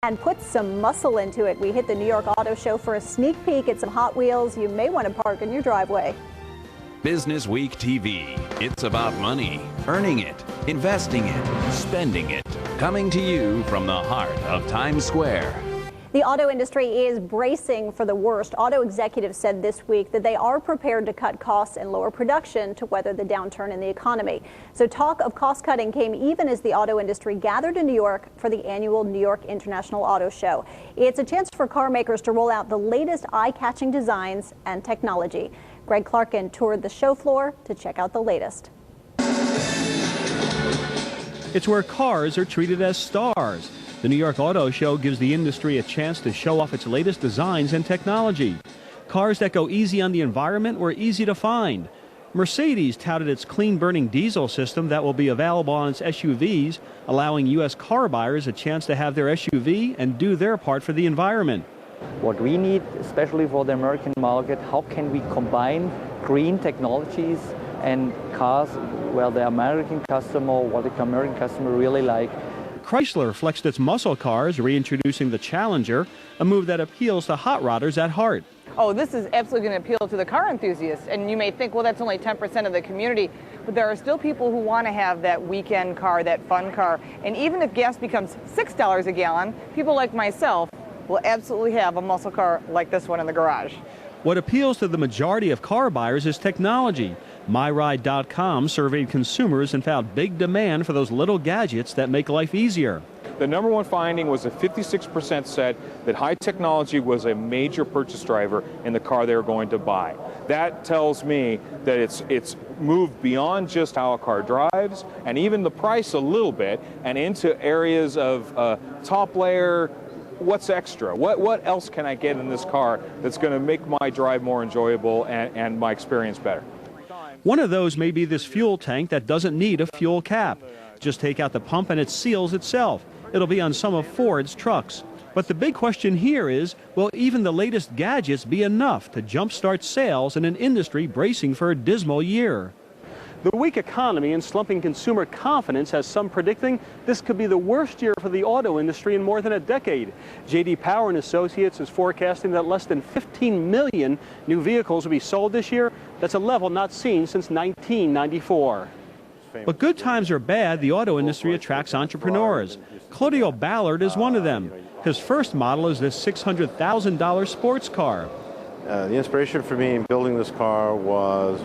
and put some muscle into it. We hit the New York Auto Show for a sneak peek at some Hot Wheels you may want to park in your driveway. Business Week TV. It's about money, earning it, investing it, spending it. Coming to you from the heart of Times Square. The auto industry is bracing for the worst. Auto executives said this week that they are prepared to cut costs and lower production to weather the downturn in the economy. So talk of cost cutting came even as the auto industry gathered in New York for the annual New York International Auto Show. It's a chance for car makers to roll out the latest eye-catching designs and technology. Greg Clarkin toured the show floor to check out the latest. It's where cars are treated as stars. The New York Auto Show gives the industry a chance to show off its latest designs and technology. Cars that go easy on the environment were easy to find. Mercedes touted its clean-burning diesel system that will be available on its SUVs, allowing U.S. car buyers a chance to have their SUV and do their part for the environment. What we need, especially for the American market, how can we combine green technologies and cars where the American customer, what the American customer really like. Chrysler flexed its muscle cars, reintroducing the Challenger, a move that appeals to hot rodders at heart. Oh, this is absolutely going to appeal to the car enthusiasts. And you may think, well, that's only 10% of the community. But there are still people who want to have that weekend car, that fun car. And even if gas becomes $6 a gallon, people like myself will absolutely have a muscle car like this one in the garage. What appeals to the majority of car buyers is technology. MyRide.com surveyed consumers and found big demand for those little gadgets that make life easier. The number one finding was that 56% said that high technology was a major purchase driver in the car they were going to buy. That tells me that it's moved beyond just how a car drives and even the price a little bit and into areas of top layer. What's extra? What else can I get in this car that's going to make my drive more enjoyable and my experience better? One of those may be this fuel tank that doesn't need a fuel cap. Just take out the pump and it seals itself. It'll be on some of Ford's trucks. But the big question here is, will even the latest gadgets be enough to jumpstart sales in an industry bracing for a dismal year? The weak economy and slumping consumer confidence has some predicting this could be the worst year for the auto industry in more than a decade. J.D. Power and Associates is forecasting that less than 15 million new vehicles will be sold this year. That's a level not seen since 1994. But good times or bad, the auto industry attracts entrepreneurs. Claudio Ballard is one of them. His first model is this $600,000 sports car. The inspiration for me in building this car was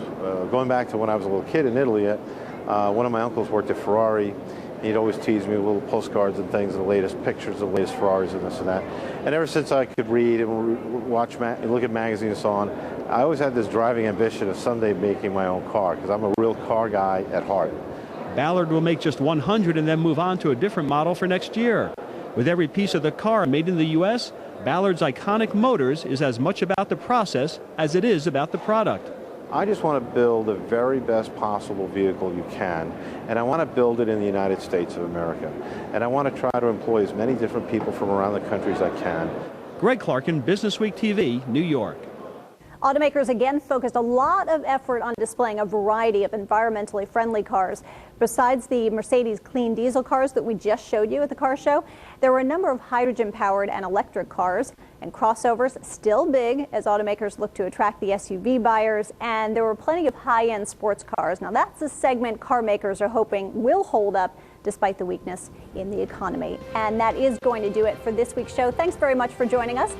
going back to when I was a little kid in Italy. One of my uncles worked at Ferrari. He'd always tease me with little postcards and things, the latest pictures of the latest Ferraris and this and that. And ever since I could read and watch and look at magazines and so on, I always had this driving ambition of someday making my own car, because I'm a real car guy at heart. Ballard will make just 100 and then move on to a different model for next year. With every piece of the car made in the U.S., Ballard's iconic motors is as much about the process as it is about the product. I just want to build the very best possible vehicle you can, and I want to build it in the United States of America. And I want to try to employ as many different people from around the country as I can. Greg Clarkin, Business Week TV, New York. Automakers again focused a lot of effort on displaying a variety of environmentally friendly cars. Besides the Mercedes clean diesel cars that we just showed you at the car show, there were a number of hydrogen-powered and electric cars and crossovers, still big as automakers look to attract the SUV buyers, and there were plenty of high-end sports cars. Now that's a segment car makers are hoping will hold up despite the weakness in the economy. And that is going to do it for this week's show. Thanks very much for joining us.